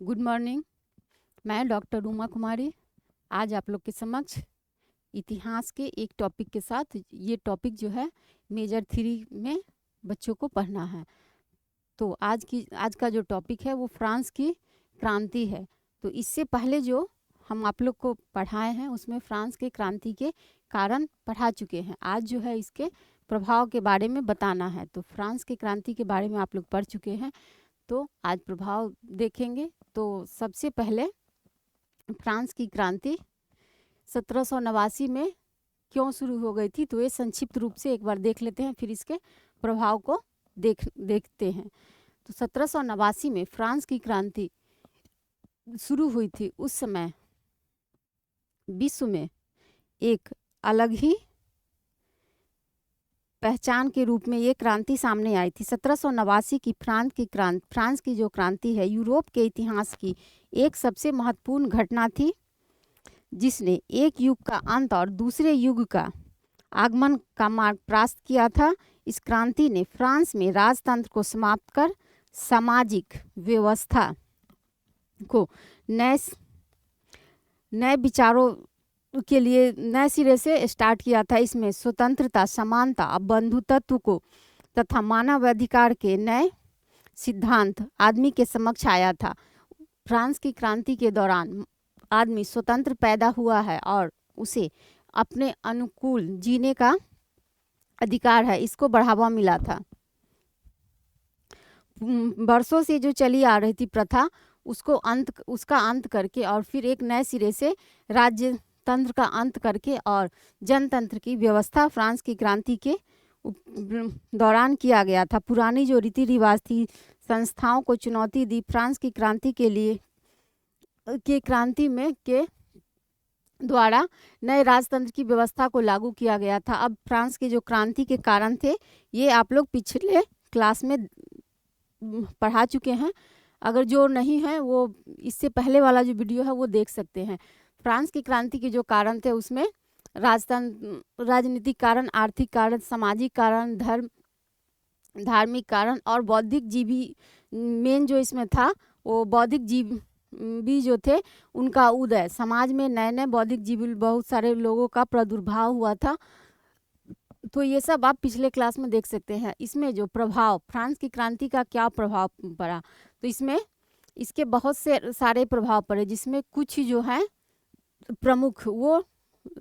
Good morning. मैं doctor Uma कुमारी आज आप लोग के समक्ष इतिहास के एक टॉपिक के साथ, ये टॉपिक जो है मेजर 3 में बच्चों को पढ़ना है। तो आज का जो टॉपिक है वो फ्रांस की क्रांति है। तो इससे पहले जो हम आप लोग को पढ़ाए हैं उसमें फ्रांस के क्रांति के कारण पढ़ा चुके हैं। आज जो है इसके प्रभाव के बारे में बताना है। तो फ्रांस के क्रांति के बारे में आप लोग पढ़ चुके हैं, तो आज प्रभाव देखेंगे। तो सबसे पहले फ्रांस की क्रांति 1789 में क्यों शुरू हो गई थी, तो ये संक्षिप्त रूप से एक बार देख लेते हैं, फिर इसके प्रभाव को देखते हैं। तो 1789 में फ्रांस की क्रांति शुरू हुई थी। उस समय विश्व में एक अलग ही पहचान के रूप में ये क्रांति सामने आई थी। 1789 की फ्रांस की जो क्रांति है यूरोप के इतिहास की एक सबसे महत्वपूर्ण घटना थी, जिसने एक युग का अंत और दूसरे युग का आगमन का मार्ग प्रशस्त किया था। इस क्रांति ने फ्रांस में राजतंत्र को समाप्त कर सामाजिक व्यवस्था को नए विचारों के लिए नए सिरे से स्टार्ट किया था। इसमें स्वतंत्रता, समानता और बंधुत्व को तथा मानवाधिकार के नए सिद्धांत आदमी के समक्ष आया था। फ्रांस की क्रांति के दौरान आदमी स्वतंत्र पैदा हुआ है और उसे अपने अनुकूल जीने का अधिकार है, इसको बढ़ावा मिला था। वर्षों से जो चली आ रही थी प्रथा, उसका अंत करके और फिर एक नए सिरे से राज्य तंत्र का अंत करके और जनतंत्र की व्यवस्था फ्रांस की क्रांति के दौरान किया गया था। पुरानी जो रीति रिवाज थी, संस्थाओं को चुनौती दी। फ्रांस की क्रांति के द्वारा नए राजतंत्र की व्यवस्था को लागू किया गया था। अब फ्रांस के जो क्रांति के कारण थे, ये आप लोग पिछले क्लास में पढ़ा चुके हैं। अगर जो नहीं है वो इससे पहले वाला जो वीडियो है वो देख सकते हैं। फ्रांस की क्रांति के जो कारण थे उसमें राजनीतिक कारण, आर्थिक कारण, सामाजिक कारण, धार्मिक कारण और बौद्धिक जीवी मेन जो इसमें था, वो बौद्धिक जीव भी जो थे उनका उदय। समाज में नए नए बौद्धिक जीवी, बहुत सारे लोगों का प्रादुर्भाव हुआ था। तो ये सब आप पिछले क्लास में देख सकते हैं। इसमें जो प्रभाव, फ्रांस की क्रांति का क्या प्रभाव पड़ा, तो इसमें इसके बहुत से सारे प्रभाव पड़े, जिसमें कुछ जो है प्रमुख वो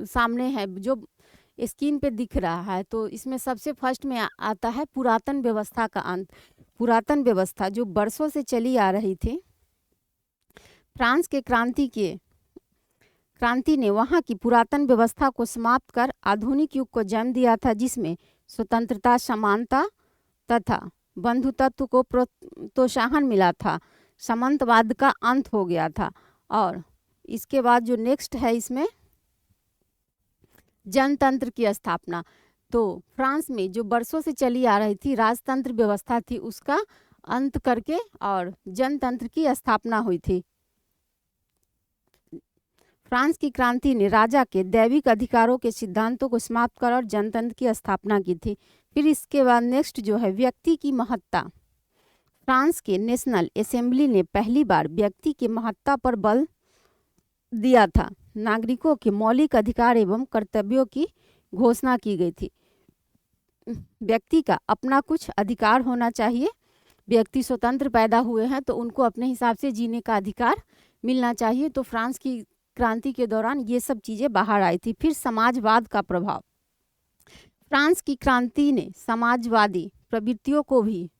सामने है, जो स्क्रीन पे दिख रहा है। तो इसमें सबसे फर्स्ट में आता है पुरातन व्यवस्था का अंत। पुरातन व्यवस्था जो बरसों से चली आ रही थी, फ्रांस के क्रांति ने वहाँ की पुरातन व्यवस्था को समाप्त कर आधुनिक युग को जन्म दिया था, जिसमें स्वतंत्रता, समानता तथा बंधुत्व को प्रोत्साहन मिला था। सामंतवाद का अंत हो गया था। और इसके बाद जो नेक्स्ट है, इसमें जनतंत्र की स्थापना। तो फ्रांस में जो बरसों से चली आ रही थी राजतंत्र व्यवस्था थी, उसका अंत करके और जनतंत्र की स्थापना हुई थी। फ्रांस की क्रांति ने राजा के दैविक अधिकारों के सिद्धांतों को समाप्त कर और जनतंत्र की स्थापना की थी। फिर इसके बाद नेक्स्ट जो है व्यक्ति की महत्ता। फ्रांस के नेशनल असेंबली ने पहली बार व्यक्ति की महत्ता पर बल दिया था। नागरिकों के मौलिक अधिकार एवं कर्तव्यों की घोषणा की गई थी। व्यक्ति का अपना कुछ अधिकार होना चाहिए। व्यक्ति स्वतंत्र पैदा हुए हैं तो उनको अपने हिसाब से जीने का अधिकार मिलना चाहिए। तो फ्रांस की क्रांति के दौरान ये सब चीज़ें बाहर आई थी। फिर समाजवाद का प्रभाव। फ्रांस की क्रांति ने समाजवादी प्रवृत्तियों को भी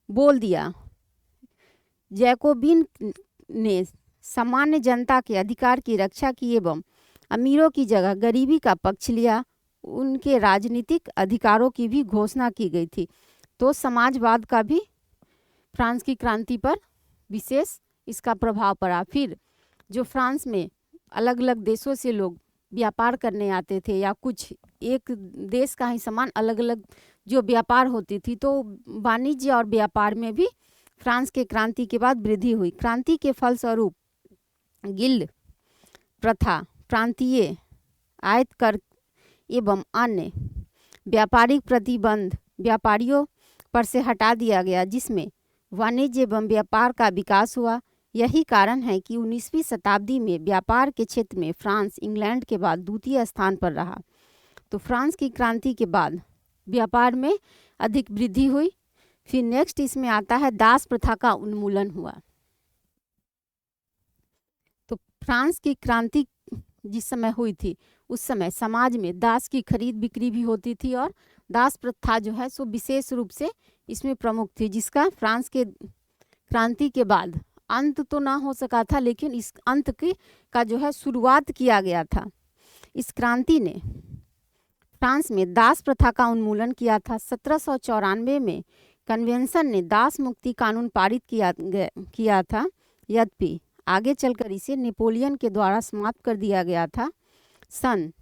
बोल दिया। जैकोबिन ने सामान्य जनता के अधिकार की रक्षा की एवं अमीरों की जगह गरीबी का पक्ष लिया। उनके राजनीतिक अधिकारों की भी घोषणा की गई थी। तो समाजवाद का भी फ्रांस की क्रांति पर विशेष इसका प्रभाव पड़ा। फिर जो फ्रांस में अलग अलग देशों से लोग व्यापार करने आते थे, या कुछ एक देश का ही सामान अलग अलग जो व्यापार होती थी, तो वाणिज्य और व्यापार में भी फ्रांस के क्रांति के बाद वृद्धि हुई। क्रांति के फलस्वरूप गिल्ड प्रथा, प्रांतीय आयकर एवं अन्य व्यापारिक प्रतिबंध व्यापारियों पर से हटा दिया गया, जिसमें वाणिज्य एवं व्यापार का विकास हुआ। यही कारण है कि 19वीं शताब्दी में व्यापार के क्षेत्र में फ्रांस इंग्लैंड के बाद द्वितीय स्थान पर रहा। तो फ्रांस की क्रांति के बाद व्यापार में अधिक वृद्धि हुई। फिर नेक्स्ट इसमें आता है दास प्रथा का उन्मूलन हुआ। तो फ्रांस की क्रांति जिस समय हुई थी उस समय समाज में दास की खरीद बिक्री भी होती थी और दास प्रथा जो है सो विशेष रूप से इसमें प्रमुख थी, जिसका फ्रांस के क्रांति के बाद अंत तो ना हो सका था, लेकिन इस अंत की का जो है शुरुआत किया गया था। इस क्रांति ने फ्रांस में दास प्रथा का उन्मूलन किया था। 1794 में कन्वेंशन ने दास मुक्ति कानून पारित किया था, यद्यपि आगे चलकर इसे नेपोलियन के द्वारा समाप्त कर दिया गया था। सन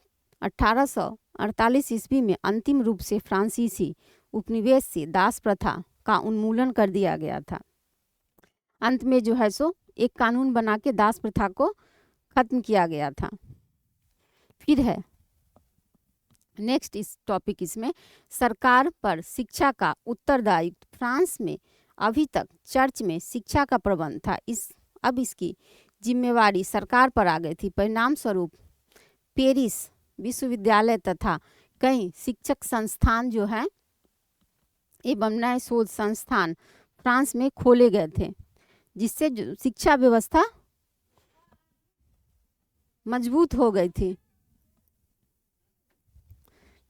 1848 ईस्वी में अंतिम रूप से फ्रांसीसी उपनिवेश से दास प्रथा का उन्मूलन कर दिया गया था। अंत में जो है सो एक कानून बना के दास प्रथा को खत्म किया गया था। फिर है नेक्स्ट इस टॉपिक, इसमें सरकार पर शिक्षा का उत्तरदायित्व। फ्रांस में अभी तक चर्च में शिक्षा का प्रबंध था, अब इसकी जिम्मेवारी सरकार पर आ गई थी। परिणाम स्वरूप पेरिस विश्वविद्यालय तथा कई शिक्षक संस्थान जो है एवं नए शोध संस्थान फ्रांस में खोले गए थे, जिससे जो शिक्षा व्यवस्था मजबूत हो गई थी।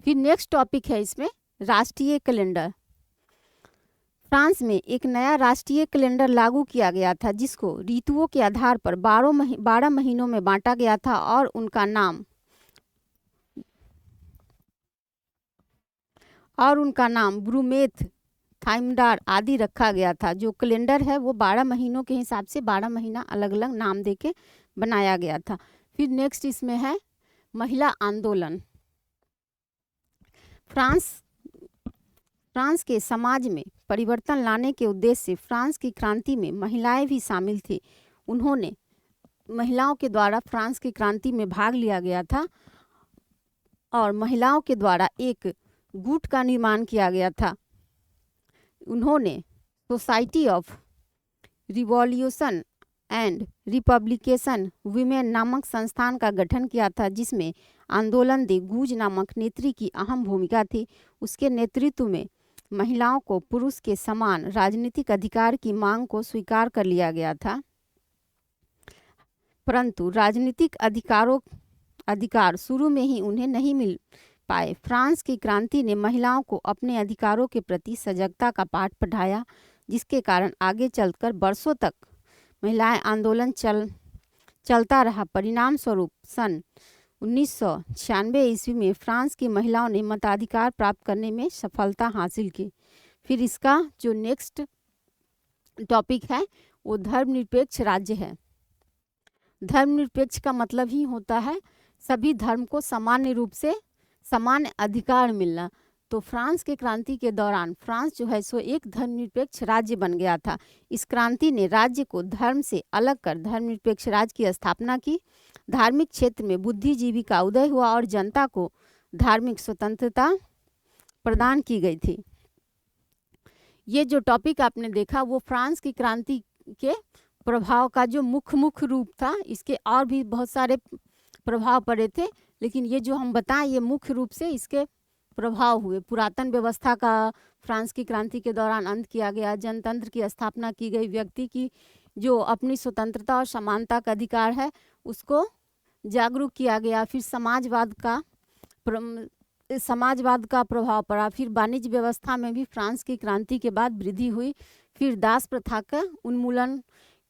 फिर नेक्स्ट टॉपिक है इसमें राष्ट्रीय कैलेंडर। फ्रांस में एक नया राष्ट्रीय कैलेंडर लागू किया गया था, जिसको ऋतुओं के आधार पर 12 महीनों में बांटा गया था और उनका नाम ब्रूमेथ, थाइमडार आदि रखा गया था। जो कैलेंडर है वो 12 महीनों के हिसाब से 12 महीना अलग अलग नाम देके बनाया गया था। फिर नेक्स्ट इसमें है महिला आंदोलन। फ्रांस के समाज में परिवर्तन लाने के उद्देश्य से फ्रांस की क्रांति में महिलाएं भी शामिल थी। उन्होंने महिलाओं के द्वारा फ्रांस की क्रांति में भाग लिया गया था और महिलाओं के द्वारा एक गुट का निर्माण किया गया था। उन्होंने society of revolution and republication women नामक संस्थान का गठन किया था, जिसमें आंदोलन दे गूज नामक नेत्री की अहम भूमिका थी। उसके नेतृत्व में महिलाओं को पुरुष के समान राजनीतिक अधिकार की मांग को स्वीकार कर लिया गया था, परंतु राजनीतिक अधिकार शुरू में ही उन्हें नहीं मिल पाए। फ्रांस की क्रांति ने महिलाओं को अपने अधिकारों के प्रति सजगता का पाठ पढ़ाया, जिसके कारण आगे चलकर वर्षों तक महिलाएं आंदोलन चलता रहा। परिणाम स्वरूप सन 1996 ईस्वी में फ्रांस की महिलाओं ने मताधिकार प्राप्त करने में सफलता हासिल की। फिर इसका जो नेक्स्ट टॉपिक है वो धर्मनिरपेक्ष राज्य है। धर्मनिरपेक्ष का मतलब ही होता है सभी धर्म को सामान्य रूप से समान अधिकार मिलना। तो फ्रांस के क्रांति के दौरान फ्रांस जो है सो एक धर्मनिरपेक्ष राज्य बन गया था। इस क्रांति ने राज्य को धर्म से अलग कर धर्मनिरपेक्ष राज्य की स्थापना की। धार्मिक क्षेत्र में बुद्धिजीवी का उदय हुआ और जनता को धार्मिक स्वतंत्रता प्रदान की गई थी। ये जो टॉपिक आपने देखा वो फ्रांस की क्रांति के प्रभाव का जो मुख्य रूप था। इसके और भी बहुत सारे प्रभाव पड़े थे, लेकिन ये जो हम बताएं ये मुख्य रूप से इसके प्रभाव हुए। पुरातन व्यवस्था का फ्रांस की क्रांति के दौरान अंत किया गया, जनतंत्र की स्थापना की गई, व्यक्ति की जो अपनी स्वतंत्रता और समानता का अधिकार है उसको जागरूक किया गया। फिर समाजवाद का प्रभाव पड़ा। फिर वाणिज्य व्यवस्था में भी फ्रांस की क्रांति के बाद वृद्धि हुई। फिर दास प्रथा का उन्मूलन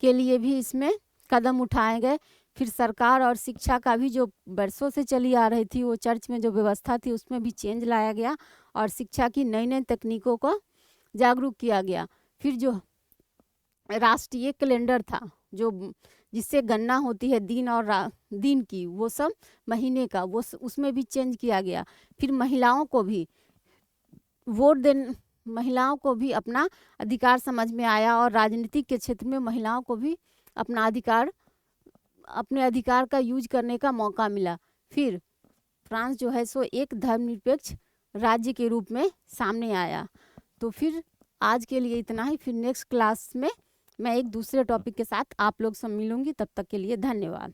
के लिए भी इसमें कदम उठाए गए। फिर सरकार और शिक्षा का भी जो बरसों से चली आ रही थी वो चर्च में जो व्यवस्था थी उसमें भी चेंज लाया गया और शिक्षा की नई नई तकनीकों को जागरूक किया गया। फिर जो राष्ट्रीय कैलेंडर था जो जिससे गणना होती है दिन और दिन की, वो सब महीने का, वो उसमें भी चेंज किया गया। फिर महिलाओं को भी अपना अधिकार समझ में आया और राजनीतिक के क्षेत्र में महिलाओं को भी अपने अधिकार का यूज करने का मौका मिला। फिर फ्रांस जो है सो एक धर्मनिरपेक्ष राज्य के रूप में सामने आया। तो फिर आज के लिए इतना ही। फिर नेक्स्ट क्लास में मैं एक दूसरे टॉपिक के साथ आप लोग से मिलूंगी, तब तक के लिए धन्यवाद।